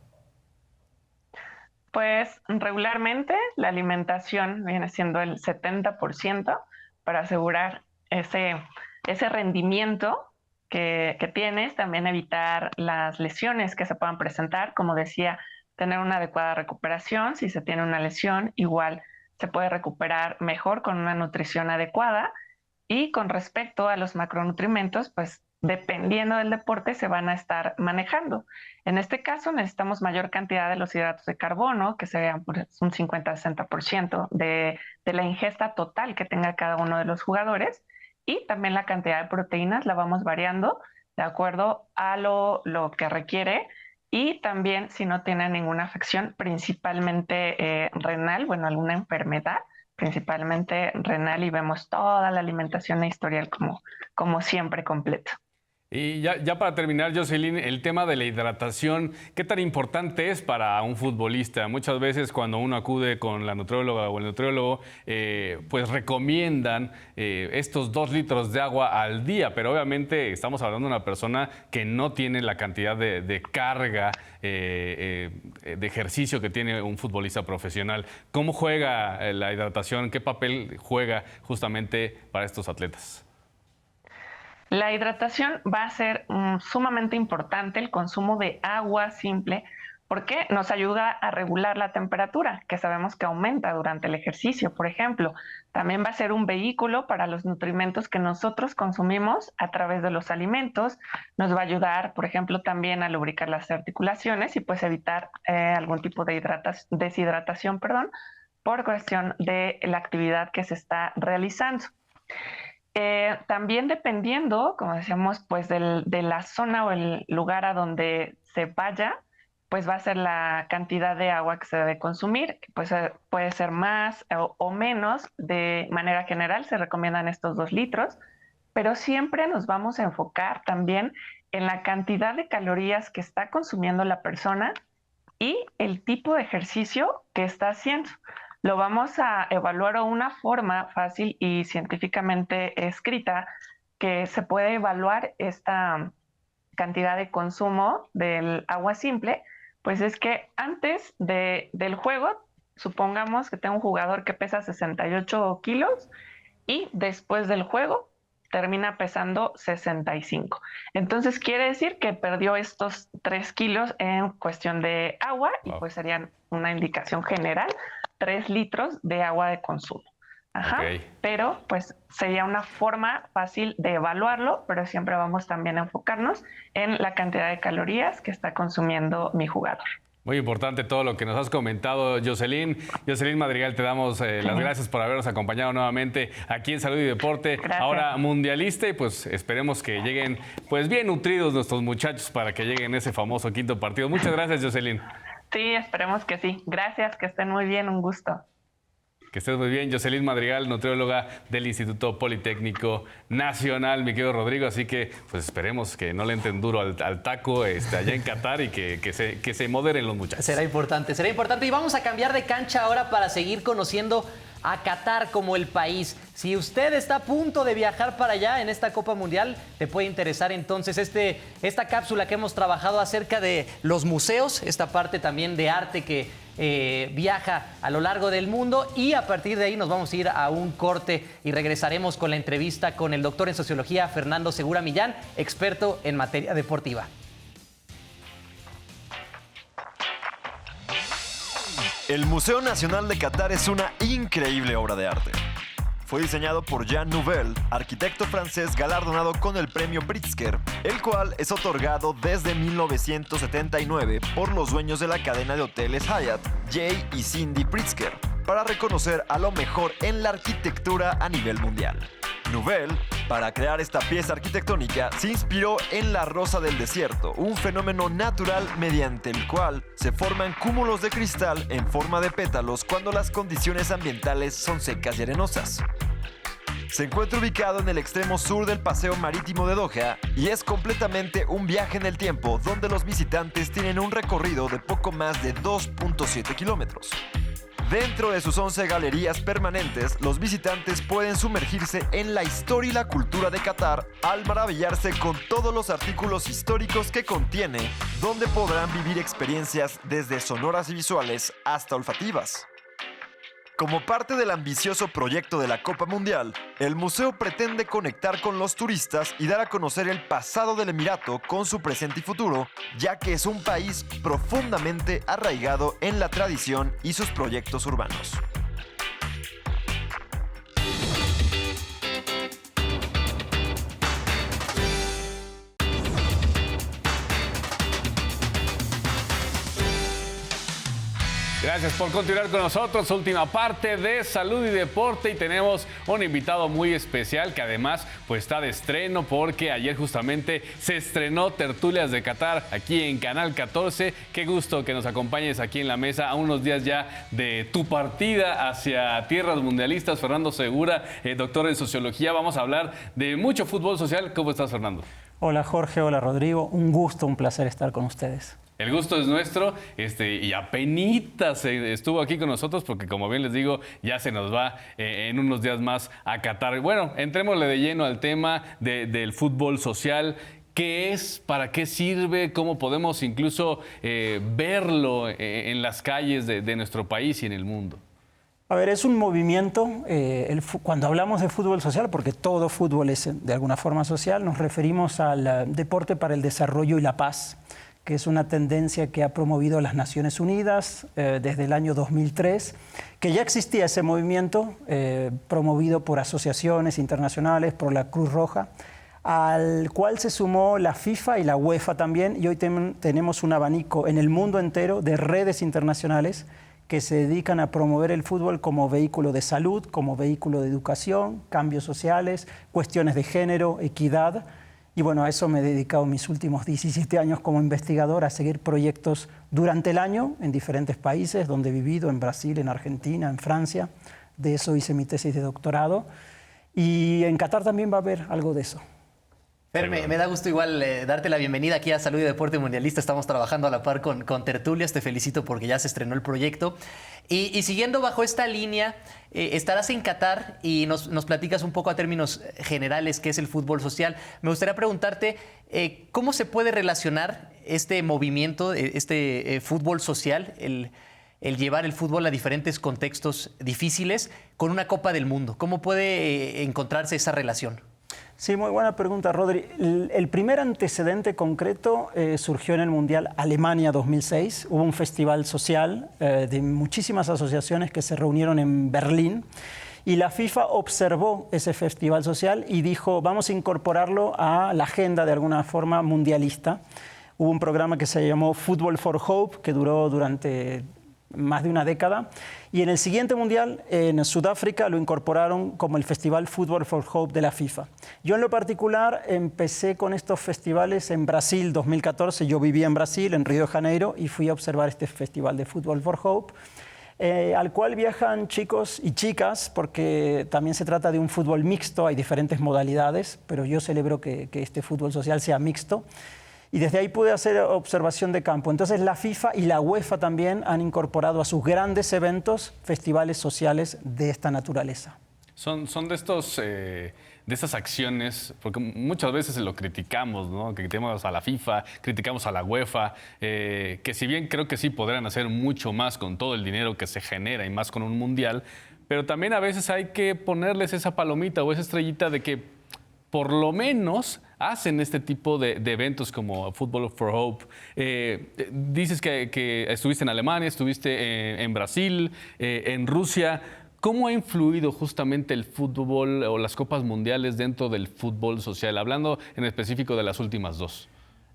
Pues regularmente la alimentación viene siendo el 70% para asegurar ese rendimiento que tienes, también evitar las lesiones que se puedan presentar, como decía, tener una adecuada recuperación. Si se tiene una lesión, igual se puede recuperar mejor con una nutrición adecuada. Y con respecto a los macronutrientes, pues dependiendo del deporte se van a estar manejando. En este caso necesitamos mayor cantidad de los hidratos de carbono, que sean un 50-60% de la ingesta total que tenga cada uno de los jugadores. Y también la cantidad de proteínas la vamos variando de acuerdo a lo que requiere. Y también si no tiene ninguna afección, principalmente renal, alguna enfermedad, principalmente renal, y vemos toda la alimentación e historial como siempre completo. Y ya para terminar, Jocelyn, el tema de la hidratación, ¿qué tan importante es para un futbolista? Muchas veces cuando uno acude con la nutrióloga o el nutriólogo, pues recomiendan estos 2 litros de agua al día, pero obviamente estamos hablando de una persona que no tiene la cantidad de carga de ejercicio que tiene un futbolista profesional. ¿Cómo juega la hidratación? ¿Qué papel juega justamente para estos atletas? La hidratación va a ser sumamente importante, el consumo de agua simple, porque nos ayuda a regular la temperatura, que sabemos que aumenta durante el ejercicio, por ejemplo. También va a ser un vehículo para los nutrimentos que nosotros consumimos a través de los alimentos. Nos va a ayudar, por ejemplo, también a lubricar las articulaciones y pues evitar algún tipo de deshidratación, por cuestión de la actividad que se está realizando. También dependiendo, como decíamos, pues de la zona o el lugar a donde se vaya, pues va a ser la cantidad de agua que se debe consumir, que pues puede ser más o menos. De manera general se recomiendan estos 2 litros, pero siempre nos vamos a enfocar también en la cantidad de calorías que está consumiendo la persona y el tipo de ejercicio que está haciendo. Lo vamos a evaluar de una forma fácil y científicamente escrita, que se puede evaluar esta cantidad de consumo del agua simple. Pues es que antes del juego, supongamos que tengo un jugador que pesa 68 kilos y después del juego termina pesando 65. Entonces quiere decir que perdió estos 3 kilos en cuestión de agua. Wow. Y pues serían una indicación general, 3 litros de agua de consumo. Okay. Pero pues sería una forma fácil de evaluarlo, pero siempre vamos también a enfocarnos en la cantidad de calorías que está consumiendo mi jugador. Muy importante todo lo que nos has comentado, Jocelyn. Jocelyn Madrigal, te damos las gracias por habernos acompañado nuevamente aquí en Salud y Deporte. Gracias. Ahora mundialista, y pues esperemos que lleguen pues bien nutridos nuestros muchachos para que lleguen a ese famoso 5º partido. Muchas gracias, Jocelyn. Sí, esperemos que sí. Gracias, que estén muy bien, un gusto. Que estés muy bien. Jocelyn Madrigal, nutrióloga del Instituto Politécnico Nacional, mi querido Rodrigo. Así que pues esperemos que no le entren duro al taco allá en Qatar y que se moderen los muchachos. Será importante. Y vamos a cambiar de cancha ahora para seguir conociendo a Qatar como el país. Si usted está a punto de viajar para allá en esta Copa Mundial, te puede interesar entonces esta cápsula que hemos trabajado acerca de los museos, esta parte también de arte que viaja a lo largo del mundo, y a partir de ahí nos vamos a ir a un corte y regresaremos con la entrevista con el doctor en sociología Fernando Segura Millán, experto en materia deportiva. El Museo Nacional de Qatar es una increíble obra de arte. Fue diseñado por Jean Nouvel, arquitecto francés galardonado con el premio Pritzker, el cual es otorgado desde 1979 por los dueños de la cadena de hoteles Hyatt, Jay y Cindy Pritzker, para reconocer a lo mejor en la arquitectura a nivel mundial. Nouvel, para crear esta pieza arquitectónica, se inspiró en la rosa del desierto, un fenómeno natural mediante el cual se forman cúmulos de cristal en forma de pétalos cuando las condiciones ambientales son secas y arenosas. Se encuentra ubicado en el extremo sur del Paseo Marítimo de Doha y es completamente un viaje en el tiempo donde los visitantes tienen un recorrido de poco más de 2.7 kilómetros. Dentro de sus 11 galerías permanentes, los visitantes pueden sumergirse en la historia y la cultura de Qatar al maravillarse con todos los artículos históricos que contiene, donde podrán vivir experiencias desde sonoras y visuales hasta olfativas. Como parte del ambicioso proyecto de la Copa Mundial, el museo pretende conectar con los turistas y dar a conocer el pasado del Emirato con su presente y futuro, ya que es un país profundamente arraigado en la tradición y sus proyectos urbanos. Gracias por continuar con nosotros. Última parte de Salud y Deporte y tenemos un invitado muy especial que además pues está de estreno porque ayer justamente se estrenó Tertulias de Qatar aquí en Canal 14. Qué gusto que nos acompañes aquí en la mesa a unos días ya de tu partida hacia tierras mundialistas. Fernando Segura, doctor en Sociología. Vamos a hablar de mucho fútbol social. ¿Cómo estás, Fernando? Hola, Jorge. Hola, Rodrigo. Un gusto, un placer estar con ustedes. El gusto es nuestro y apenitas estuvo aquí con nosotros porque, como bien les digo, ya se nos va en unos días más a Qatar. Bueno, entrémosle de lleno al tema del fútbol social. ¿Qué es? ¿Para qué sirve? ¿Cómo podemos incluso verlo en las calles de nuestro país y en el mundo? A ver, es un movimiento, cuando hablamos de fútbol social, porque todo fútbol es de alguna forma social, nos referimos al deporte para el desarrollo y la paz, que es una tendencia que ha promovido las Naciones Unidas desde el año 2003, que ya existía ese movimiento promovido por asociaciones internacionales, por la Cruz Roja, al cual se sumó la FIFA y la UEFA también, y hoy tenemos un abanico en el mundo entero de redes internacionales que se dedican a promover el fútbol como vehículo de salud, como vehículo de educación, cambios sociales, cuestiones de género, equidad. Y bueno, a eso me he dedicado mis últimos 17 años como investigador, a seguir proyectos durante el año en diferentes países donde he vivido, en Brasil, en Argentina, en Francia. De eso hice mi tesis de doctorado. Y en Qatar también va a haber algo de eso. Fer, me da gusto igual darte la bienvenida aquí a Salud y Deporte Mundialista. Estamos trabajando a la par con Tertulias. Te felicito porque ya se estrenó el proyecto. Y siguiendo bajo esta línea, estarás en Qatar y nos platicas un poco a términos generales qué es el fútbol social. Me gustaría preguntarte cómo se puede relacionar este movimiento, fútbol social, el llevar el fútbol a diferentes contextos difíciles con una Copa del Mundo. ¿Cómo puede encontrarse esa relación? Sí, muy buena pregunta, Rodri. El primer antecedente concreto surgió en el Mundial Alemania 2006. Hubo un festival social de muchísimas asociaciones que se reunieron en Berlín y la FIFA observó ese festival social y dijo, vamos a incorporarlo a la agenda de alguna forma mundialista. Hubo un programa que se llamó Football for Hope, que duró durante más de una década. Y en el siguiente Mundial, en Sudáfrica, lo incorporaron como el Festival Football for Hope de la FIFA. Yo en lo particular empecé con estos festivales en Brasil 2014. Yo vivía en Brasil, en Río de Janeiro, y fui a observar este Festival de Football for Hope, al cual viajan chicos y chicas, porque también se trata de un fútbol mixto, hay diferentes modalidades, pero yo celebro que este fútbol social sea mixto. Y desde ahí pude hacer observación de campo. Entonces la FIFA y la UEFA también han incorporado a sus grandes eventos festivales sociales de esta naturaleza. Son de estas acciones, porque muchas veces lo criticamos, ¿no? Criticamos a la FIFA, criticamos a la UEFA, que si bien creo que sí podrán hacer mucho más con todo el dinero que se genera y más con un mundial, pero también a veces hay que ponerles esa palomita o esa estrellita de que por lo menos hacen este tipo de eventos como Football for Hope. Dices que estuviste en Alemania, estuviste en Brasil, en Rusia. ¿Cómo ha influido justamente el fútbol o las copas mundiales dentro del fútbol social? Hablando en específico de las últimas dos.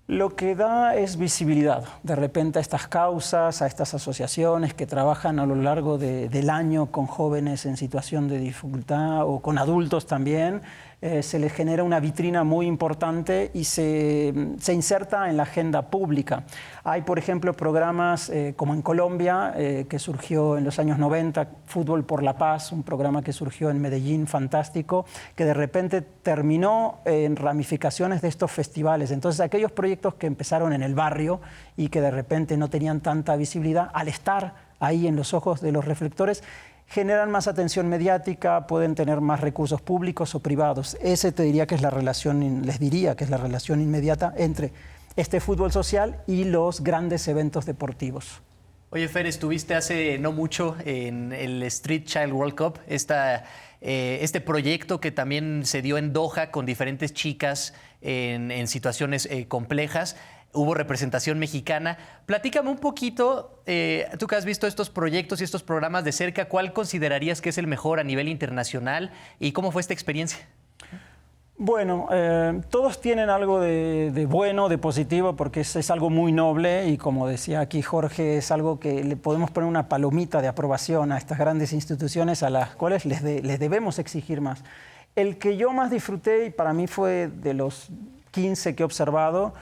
Lo que da es visibilidad, de repente, a estas causas, a estas asociaciones que trabajan a lo largo del año con jóvenes en situación de dificultad o con adultos también. se le genera una vitrina muy importante y se inserta en la agenda pública. Hay, por ejemplo, programas como en Colombia, que surgió en los años 90, Fútbol por la Paz, un programa que surgió en Medellín, fantástico, que de repente terminó en ramificaciones de estos festivales. Entonces, aquellos proyectos que empezaron en el barrio y que de repente no tenían tanta visibilidad, al estar ahí en los ojos de los reflectores, generan más atención mediática, pueden tener más recursos públicos o privados. Ese te diría que es la relación, les diría que es la relación inmediata entre este fútbol social y los grandes eventos deportivos. Oye, Fer, estuviste hace no mucho en el Street Child World Cup, este proyecto que también se dio en Doha con diferentes chicas en situaciones complejas. Hubo representación mexicana. Platícame un poquito, tú que has visto estos proyectos y estos programas de cerca, ¿cuál considerarías que es el mejor a nivel internacional y cómo fue esta experiencia? Bueno, todos tienen algo de bueno, de positivo, porque es algo muy noble y, como decía aquí Jorge, es algo que le podemos poner una palomita de aprobación a estas grandes instituciones a las cuales les debemos exigir más. El que yo más disfruté, y para mí fue de los 15 que he observado,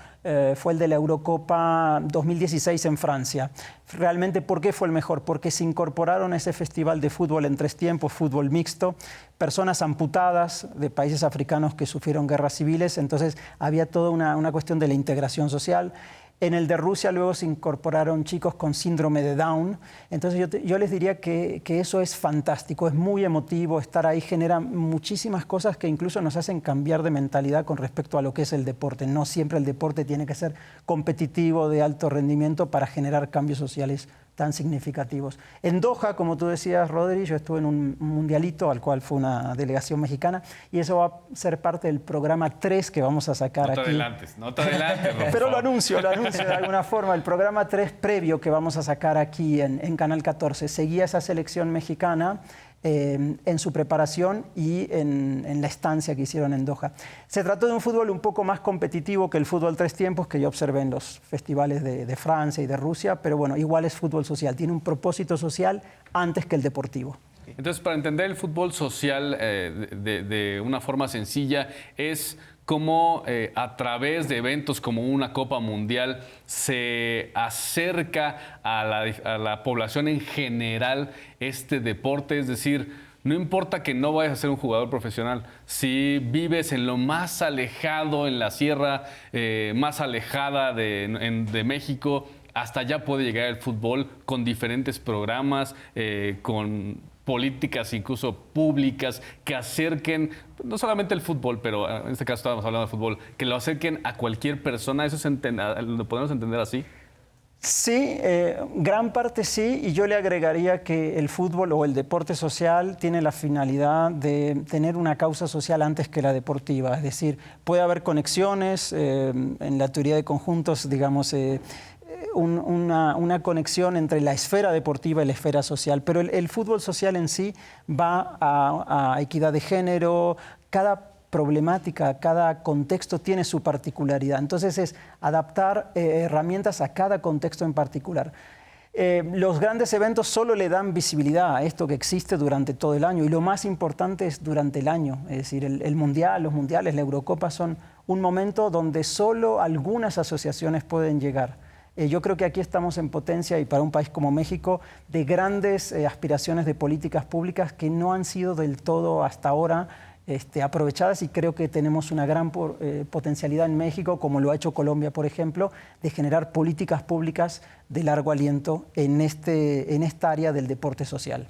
fue el de la Eurocopa 2016 en Francia. Realmente, ¿por qué fue el mejor? Porque se incorporaron a ese festival de fútbol en 3 tiempos, fútbol mixto, personas amputadas de países africanos que sufrieron guerras civiles, entonces había toda una cuestión de la integración social. En el de Rusia luego se incorporaron chicos con síndrome de Down. Entonces yo les diría que eso es fantástico, es muy emotivo, estar ahí genera muchísimas cosas que incluso nos hacen cambiar de mentalidad con respecto a lo que es el deporte. No siempre el deporte tiene que ser competitivo, de alto rendimiento para generar cambios sociales tan significativos. En Doha, como tú decías, Rodri, yo estuve en un mundialito al cual fue una delegación mexicana y eso va a ser parte del programa 3 que vamos a sacar aquí. No te adelantes. Pero lo anuncio de alguna forma. El programa 3 previo que vamos a sacar aquí en Canal 14 seguía esa selección mexicana en su preparación y en la estancia que hicieron en Doha. Se trató de un fútbol un poco más competitivo que el fútbol 3 tiempos que yo observé en los festivales de Francia y de Rusia, pero bueno, igual es fútbol social, tiene un propósito social antes que el deportivo. Entonces, para entender el fútbol social de una forma sencilla, es cómo a través de eventos como una Copa Mundial se acerca a la población en general este deporte, es decir, no importa que no vayas a ser un jugador profesional, si vives en lo más alejado, en la sierra más alejada de México, hasta allá puede llegar el fútbol con diferentes programas, con políticas incluso públicas que acerquen, no solamente el fútbol, pero en este caso estábamos hablando de fútbol, que lo acerquen a cualquier persona. ¿Eso lo podemos entender así? Sí, gran parte sí, y yo le agregaría que el fútbol o el deporte social tiene la finalidad de tener una causa social antes que la deportiva. Es decir, puede haber conexiones, en la teoría de conjuntos, digamos, una conexión entre la esfera deportiva y la esfera social, pero el fútbol social en sí va a equidad de género, cada problemática, cada contexto tiene su particularidad, entonces es adaptar herramientas a cada contexto en particular. Los grandes eventos solo le dan visibilidad a esto que existe durante todo el año y lo más importante es durante el año, es decir, el mundial, los mundiales, la Eurocopa son un momento donde solo algunas asociaciones pueden llegar. Yo creo que aquí estamos en potencia y para un país como México de grandes aspiraciones de políticas públicas que no han sido del todo hasta ahora aprovechadas y creo que tenemos una gran potencialidad en México, como lo ha hecho Colombia, por ejemplo, de generar políticas públicas de largo aliento en esta área del deporte social.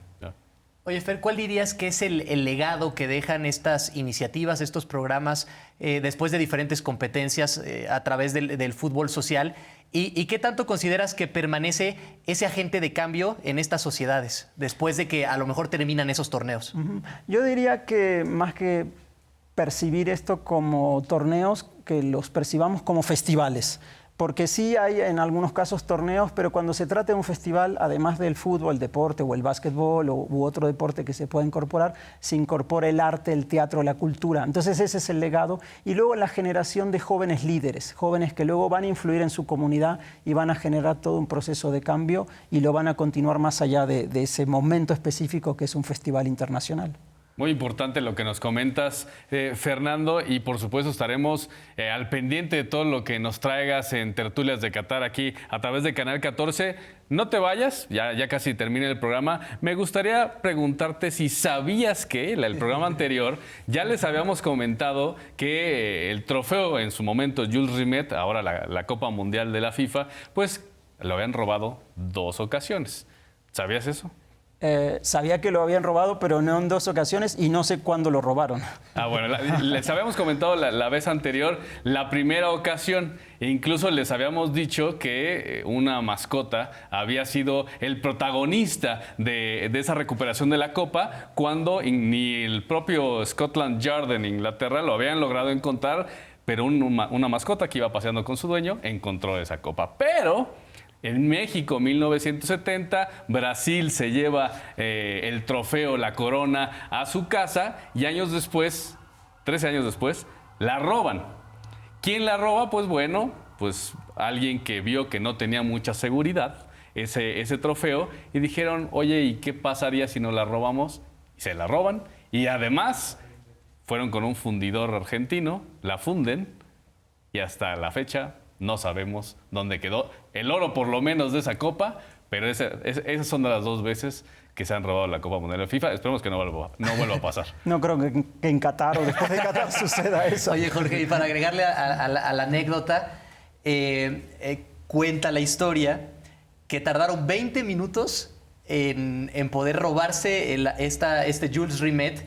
Oye, Fer, ¿cuál dirías que es el legado que dejan estas iniciativas, estos programas, después de diferentes competencias a través del fútbol social? ¿Y qué tanto consideras que permanece ese agente de cambio en estas sociedades después de que a lo mejor terminan esos torneos? Yo diría que más que percibir esto como torneos, que los percibamos como festivales. Porque sí hay en algunos casos torneos, pero cuando se trata de un festival, además del fútbol, el deporte o el básquetbol u otro deporte que se pueda incorporar, se incorpora el arte, el teatro, la cultura. Entonces ese es el legado. Y luego la generación de jóvenes líderes, jóvenes que luego van a influir en su comunidad y van a generar todo un proceso de cambio y lo van a continuar más allá de ese momento específico que es un festival internacional. Muy importante lo que nos comentas, Fernando, y por supuesto estaremos al pendiente de todo lo que nos traigas en Tertulias de Qatar aquí a través de Canal 14. No te vayas, ya casi termina el programa. Me gustaría preguntarte si sabías que el programa anterior ya les habíamos comentado que el trofeo en su momento Jules Rimet, ahora la Copa Mundial de la FIFA, pues lo habían robado 2 ocasiones. ¿Sabías eso? Sabía que lo habían robado, pero no en 2 ocasiones y no sé cuándo lo robaron. Bueno, les habíamos comentado la vez anterior la primera ocasión e incluso les habíamos dicho que una mascota había sido el protagonista de esa recuperación de la Copa cuando ni el propio Scotland Yard en Inglaterra lo habían logrado encontrar, pero una mascota que iba paseando con su dueño encontró esa Copa. Pero en México, 1970, Brasil se lleva el trofeo, la corona, a su casa y años después, 13 años después, la roban. ¿Quién la roba? Pues bueno, pues alguien que vio que no tenía mucha seguridad ese trofeo y dijeron, oye, ¿y qué pasaría si nos la robamos? Y se la roban y además fueron con un fundidor argentino, la funden y hasta la fecha no sabemos dónde quedó el oro, por lo menos, de esa copa, pero esas son de las 2 veces que se han robado la Copa Mundial de FIFA. Esperemos que no vuelva a pasar. No creo que en Qatar o después de Qatar suceda eso. Oye, Jorge, y para agregarle a la anécdota, cuenta la historia que tardaron 20 minutos en poder robarse este Jules Rimet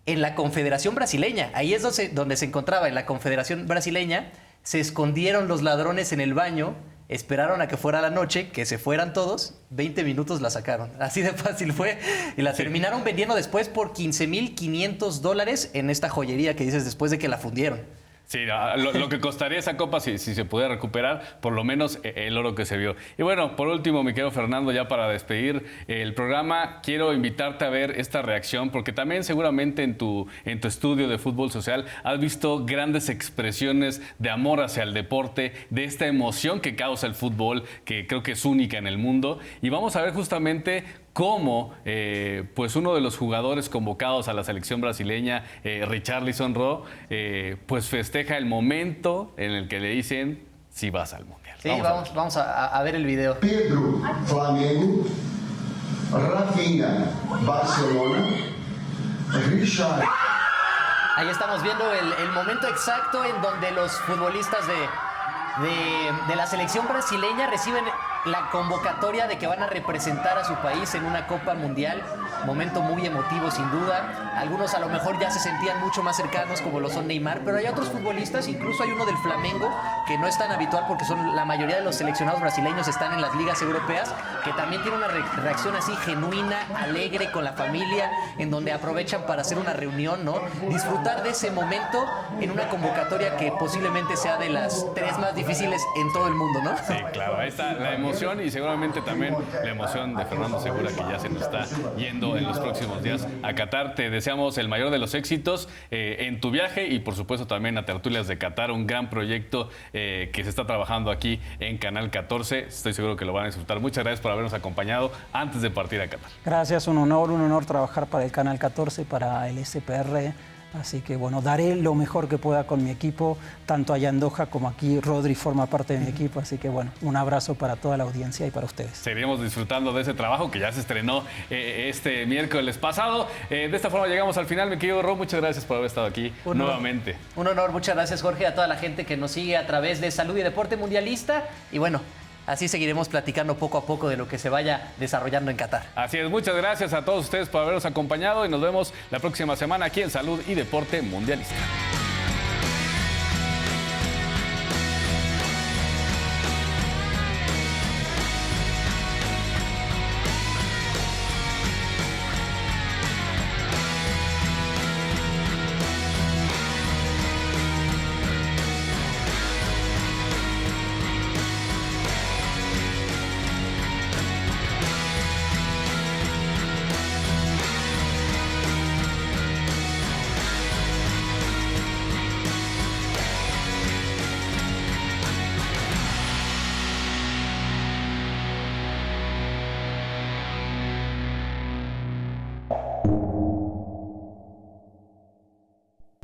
en la Confederación Brasileña. Ahí es donde se encontraba, en la Confederación Brasileña. Se escondieron los ladrones en el baño, esperaron a que fuera la noche, que se fueran todos, 20 minutos la sacaron. Así de fácil fue. Y la terminaron vendiendo después por $15,500 en esta joyería que dices después de que la fundieron. Sí, lo que costaría esa copa si se pudiera recuperar, por lo menos el oro que se vio. Y bueno, por último, mi querido Fernando, ya para despedir el programa, quiero invitarte a ver esta reacción, porque también seguramente en tu estudio de fútbol social has visto grandes expresiones de amor hacia el deporte, de esta emoción que causa el fútbol, que creo que es única en el mundo. Y vamos a ver justamente cómo pues uno de los jugadores convocados a la selección brasileña, Richarlison Roh, pues festeja el momento en el que le dicen si vas al Mundial. Sí, vamos a ver el video. Pedro, Flamengo. Rafinha, Barcelona. Richard. Ahí estamos viendo el momento exacto en donde los futbolistas de la selección brasileña reciben la convocatoria de que van a representar a su país en una Copa Mundial. Momento muy emotivo, sin duda. Algunos a lo mejor ya se sentían mucho más cercanos, como lo son Neymar, pero hay otros futbolistas, incluso hay uno del Flamengo, que no es tan habitual porque la mayoría de los seleccionados brasileños están en las ligas europeas, que también tiene una reacción así genuina, alegre, con la familia, en donde aprovechan para hacer una reunión, ¿no? Disfrutar de ese momento en una convocatoria que posiblemente sea de las 3 más difíciles en todo el mundo, ¿no? Sí, claro, ahí está la emoción y seguramente también la emoción de Fernando Segura, que ya se nos está yendo en los próximos días a Qatar. Te deseamos el mayor de los éxitos en tu viaje y por supuesto también a Tertulias de Qatar, un gran proyecto que se está trabajando aquí en Canal 14. Estoy seguro que lo van a disfrutar. Muchas gracias por habernos acompañado antes de partir a Qatar. Gracias, un honor trabajar para el Canal 14, para el SPR. Así que bueno, daré lo mejor que pueda con mi equipo, tanto allá en Doha como aquí. Rodri forma parte de mi equipo, así que bueno, un abrazo para toda la audiencia y para ustedes. Seguiremos disfrutando de ese trabajo que ya se estrenó este miércoles pasado. De esta forma llegamos al final, mi querido Ro, muchas gracias por haber estado aquí nuevamente. Un honor, muchas gracias, Jorge, a toda la gente que nos sigue a través de Salud y Deporte Mundialista. Y bueno, así seguiremos platicando poco a poco de lo que se vaya desarrollando en Qatar. Así es, muchas gracias a todos ustedes por habernos acompañado y nos vemos la próxima semana aquí en Salud y Deporte Mundialista.